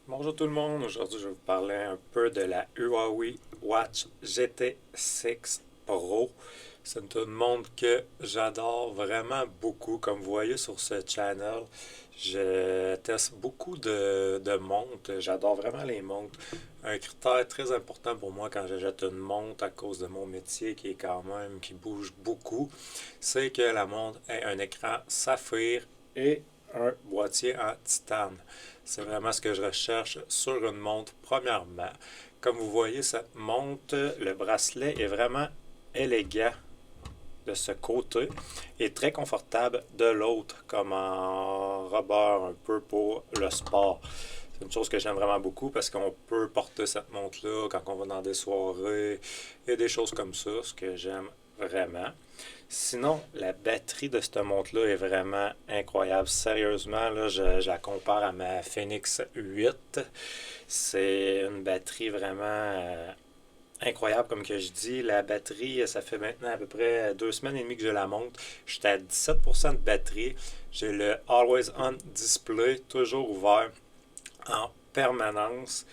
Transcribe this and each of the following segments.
Bonjour tout le monde, aujourd'hui je vais vous parler un peu de la Huawei Watch GT6 Pro. C'est une montre que j'adore vraiment beaucoup. Comme vous voyez sur ce channel, je teste beaucoup de montres. J'adore vraiment les montres. Un critère très important pour moi quand j'achète une montre à cause de mon métier qui bouge beaucoup, c'est que la montre ait un écran saphir et un boîtier en titane. C'est vraiment ce que je recherche sur une montre premièrement. Comme vous voyez, cette montre, le bracelet est vraiment élégant de ce côté et très confortable de l'autre, comme en rubber un peu pour le sport. C'est une chose que j'aime vraiment beaucoup parce qu'on peut porter cette montre-là quand on va dans des soirées et des choses comme ça, ce que j'aime vraiment. Sinon, la batterie de cette montre-là est vraiment incroyable. Sérieusement, là, je la compare à ma Phoenix 8. C'est une batterie vraiment incroyable, comme que je dis. La batterie, ça fait maintenant à peu près 2 semaines et demie que je la monte. J'étais à 17% de batterie. J'ai le Always On Display toujours ouvert en permanence.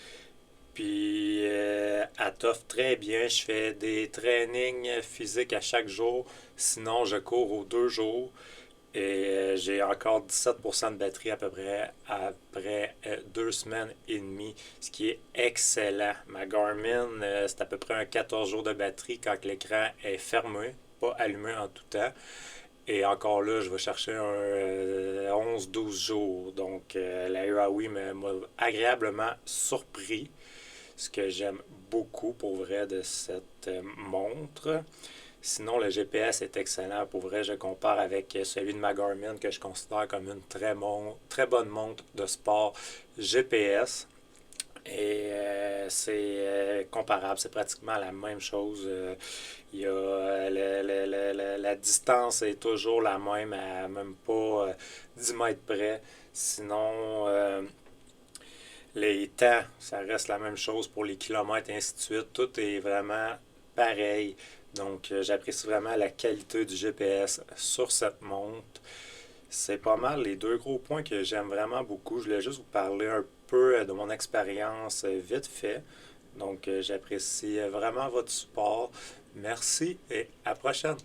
Puis elle t'offre très bien. Je fais des trainings physiques à chaque jour. Sinon, je cours aux 2 jours. Et j'ai encore 17% de batterie à peu près après 2 semaines et demie, ce qui est excellent. Ma Garmin, c'est à peu près un 14 jours de batterie quand l'écran est fermé, pas allumé en tout temps. Et encore là, je vais chercher un 11-12 jours. Donc la Huawei m'a agréablement surpris, ce que j'aime beaucoup pour vrai de cette montre. Sinon, le GPS est excellent. Pour vrai, je compare avec celui de ma Garmin que je considère comme une très bonne montre de sport GPS. Et c'est comparable, c'est pratiquement la même chose. Il y a, la distance est toujours la même, à même pas 10 mètres près. Sinon, les temps, ça reste la même chose pour les kilomètres et ainsi de suite. Tout est vraiment pareil. Donc, j'apprécie vraiment la qualité du GPS sur cette montre. C'est pas mal les deux gros points que j'aime vraiment beaucoup. Je voulais juste vous parler un peu de mon expérience vite fait. Donc, j'apprécie vraiment votre support. Merci et à la prochaine.